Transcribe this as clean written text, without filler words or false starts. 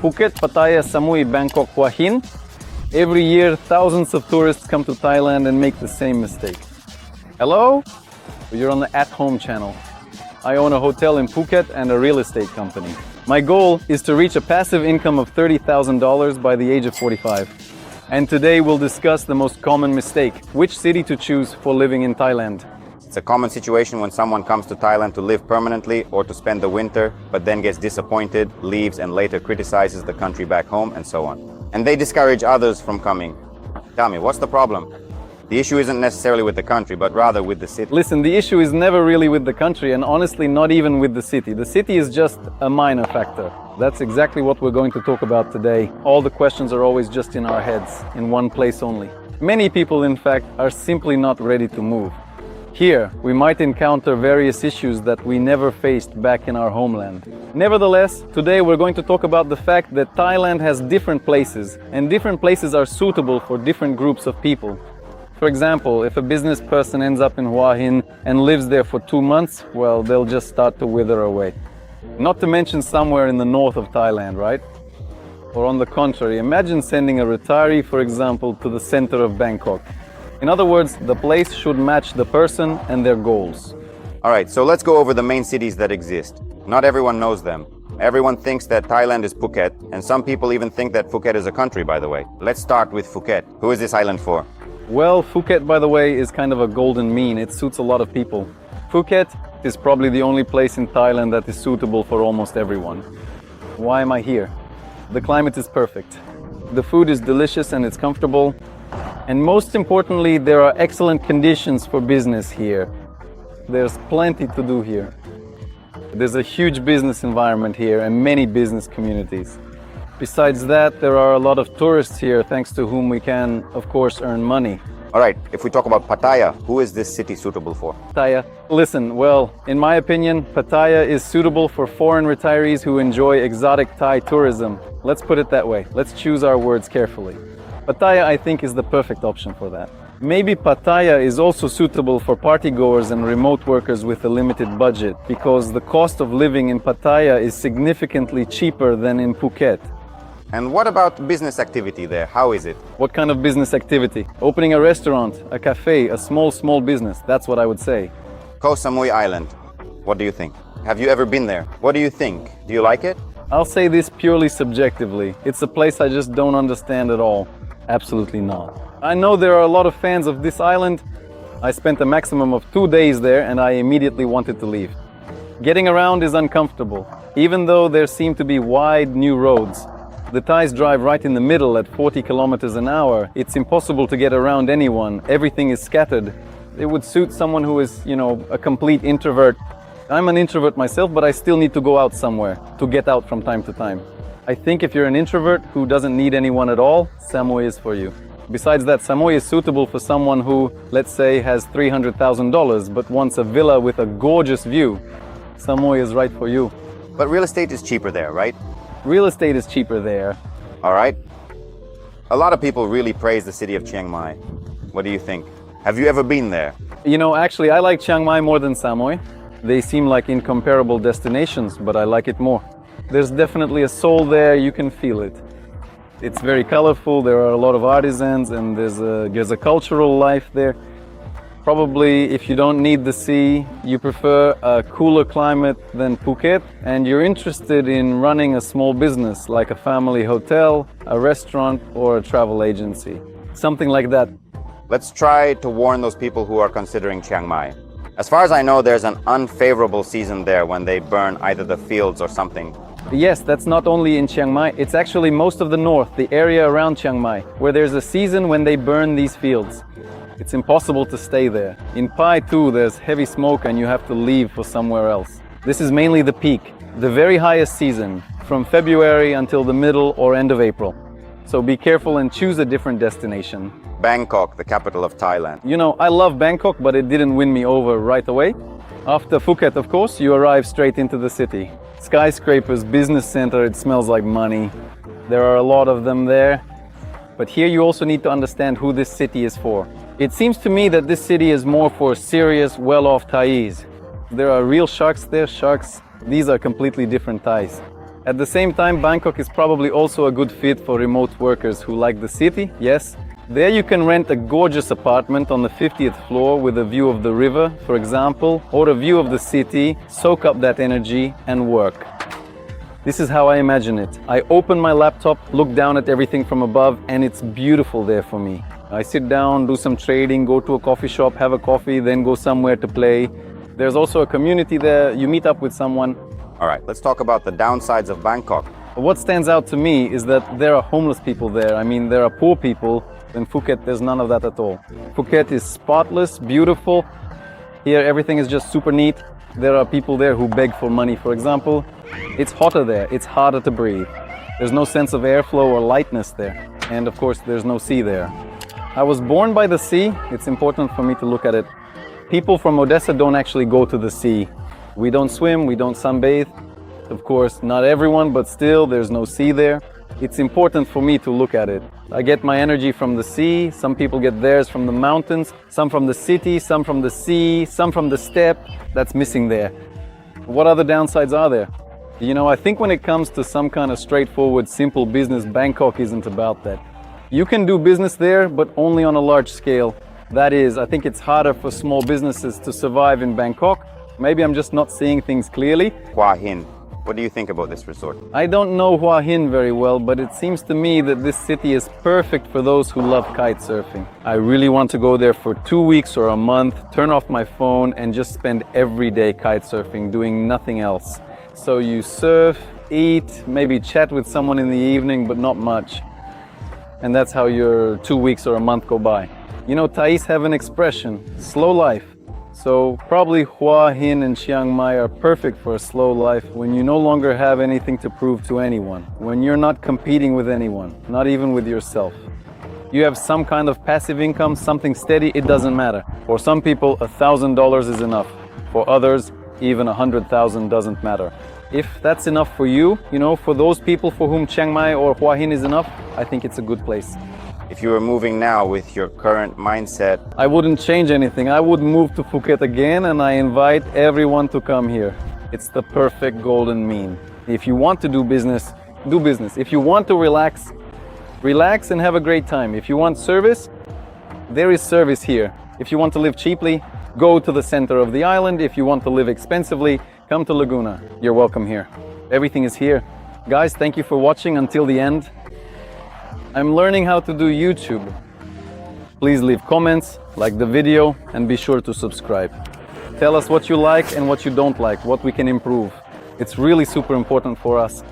Phuket, Pattaya, Samui, Bangkok, Hua Hin. Every year, thousands of tourists come to Thailand and make the same mistake. Hello? You're on the At Home channel. I own a hotel in Phuket and a real estate company. My goal is to reach a passive income of $30,000 by the age of 45. And today we'll discuss the most common mistake, which city to choose for living in Thailand. It's a common situation when someone comes to Thailand to live permanently or to spend the winter, but then gets disappointed, leaves, and later criticizes the country back home, and so on. And they discourage others from coming. Tell me, what's the problem? The issue isn't necessarily with the country, but rather with the city. Listen, the issue is never really with the country, and honestly not even with the city. The city is just a minor factor. That's exactly what we're going to talk about today. All the questions are always just in our heads, in one place only. Many people, in fact, are simply not ready to move. Here, we might encounter various issues that we never faced back in our homeland. Nevertheless, today we're going to talk about the fact that Thailand has different places, and different places are suitable for different groups of people. For example, if a business person ends up in Hua Hin and lives there for 2 months, well, they'll just start to wither away. Not to mention somewhere in the north of Thailand, right? Or on the contrary, imagine sending a retiree, for example, to the center of Bangkok. In other words, the place should match the person and their goals. All right, so let's go over the main cities that exist. Not everyone knows them. Everyone thinks that Thailand is Phuket, and some people even think that Phuket is a country, by the way. Let's start with Phuket. Who is this island for? Well, Phuket, by the way, is kind of a golden mean. It suits a lot of people. Phuket is probably the only place in Thailand that is suitable for almost everyone. Why am I here? The climate is perfect. The food is delicious and it's comfortable. And most importantly, there are excellent conditions for business here. There's plenty to do here. There's a huge business environment here and many business communities. Besides that, there are a lot of tourists here, thanks to whom we can, of course, earn money. All right, if we talk about Pattaya, who is this city suitable for? Pattaya. Listen, well, in my opinion, Pattaya is suitable for foreign retirees who enjoy exotic Thai tourism. Let's put it that way. Let's choose our words carefully. Pattaya, I think, is the perfect option for that. Maybe Pattaya is also suitable for partygoers and remote workers with a limited budget, because the cost of living in Pattaya is significantly cheaper than in Phuket. And what about business activity there? How is it? What kind of business activity? Opening a restaurant, a cafe, a small business. That's what I would say. Koh Samui Island. What do you think? Have you ever been there? What do you think? Do you like it? I'll say this purely subjectively. It's a place I just don't understand at all. Absolutely not. I know there are a lot of fans of this island. I spent a maximum of 2 days there and I immediately wanted to leave. Getting around is uncomfortable, even though there seem to be wide new roads. The Thais drive right in the middle at 40 kilometers an hour. It's impossible to get around anyone. Everything is scattered. It would suit someone who is, a complete introvert. I'm an introvert myself, but I still need to go out somewhere to get out from time to time. I think if you're an introvert who doesn't need anyone at all, Samui is for you. Besides that, Samui is suitable for someone who, let's say, has $300,000 but wants a villa with a gorgeous view. Samui is right for you. But real estate is cheaper there, right? Real estate is cheaper there. All right. A lot of people really praise the city of Chiang Mai. What do you think? Have you ever been there? Actually, I like Chiang Mai more than Samui. They seem like incomparable destinations, but I like it more. There's definitely a soul there, you can feel it. It's very colorful, there are a lot of artisans, and there's a cultural life there. Probably, if you don't need the sea, you prefer a cooler climate than Phuket, and you're interested in running a small business like a family hotel, a restaurant, or a travel agency. Something like that. Let's try to warn those people who are considering Chiang Mai. As far as I know, there's an unfavorable season there when they burn either the fields or something. Yes, that's not only in Chiang Mai, it's actually most of the north, the area around Chiang Mai, where there's a season when they burn these fields. It's impossible to stay there. In Pai too, there's heavy smoke and you have to leave for somewhere else. This is mainly the peak, the very highest season, from February until the middle or end of April. So be careful and choose a different destination. Bangkok, the capital of Thailand. I love Bangkok, but it didn't win me over right away. After Phuket, of course, you arrive straight into the city. Skyscrapers, business center, it smells like money. There are a lot of them there. But here you also need to understand who this city is for. It seems to me that this city is more for serious, well-off Thais. There are real sharks there, sharks. These are completely different Thais. At the same time, Bangkok is probably also a good fit for remote workers who like the city, yes. There you can rent a gorgeous apartment on the 50th floor with a view of the river, for example, or a view of the city, soak up that energy and work. This is how I imagine it. I open my laptop, look down at everything from above, and it's beautiful there for me. I sit down, do some trading, go to a coffee shop, have a coffee, then go somewhere to play. There's also a community there, you meet up with someone. All right, let's talk about the downsides of Bangkok. What stands out to me is that there are homeless people there. I mean, there are poor people. In Phuket, there's none of that at all. Phuket is spotless, beautiful. Here, everything is just super neat. There are people there who beg for money, for example. It's hotter there, it's harder to breathe. There's no sense of airflow or lightness there. And of course, there's no sea there. I was born by the sea. It's important for me to look at it. People from Odessa don't actually go to the sea. We don't swim, we don't sunbathe. Of course, not everyone, but still, there's no sea there. It's important for me to look at it. I get my energy from the sea, some people get theirs from the mountains, some from the city, some from the sea, some from the steppe. That's missing there. What other downsides are there? You know, I think when it comes to some kind of straightforward, simple business, Bangkok isn't about that. You can do business there, but only on a large scale. That is, I think it's harder for small businesses to survive in Bangkok. Maybe I'm just not seeing things clearly. Hua Hin, what do you think about this resort? I don't know Hua Hin very well, but it seems to me that this city is perfect for those who love kite surfing. I really want to go there for 2 weeks or a month, turn off my phone and just spend every day kite surfing, doing nothing else. So you surf, eat, maybe chat with someone in the evening, but not much. And that's how your 2 weeks or a month go by. You know, Thais have an expression, slow life. So probably Hua Hin and Chiang Mai are perfect for a slow life when you no longer have anything to prove to anyone, when you're not competing with anyone, not even with yourself. You have some kind of passive income, something steady, it doesn't matter. For some people, $1,000 is enough. For others, even 100,000 doesn't matter. If that's enough for you, you know, for those people for whom Chiang Mai or Hua Hin is enough, I think it's a good place. If you were moving now with your current mindset, I wouldn't change anything. I would move to Phuket again and I invite everyone to come here. It's the perfect golden mean. If you want to do business, do business. If you want to relax, relax and have a great time. If you want service, there is service here. If you want to live cheaply, go to the center of the island. If you want to live expensively, come to Laguna. You're welcome here. Everything is here. Guys, thank you for watching until the end. I'm learning how to do YouTube. Please leave comments, like the video, and be sure to subscribe. Tell us what you like and what you don't like, what we can improve. It's really super important for us.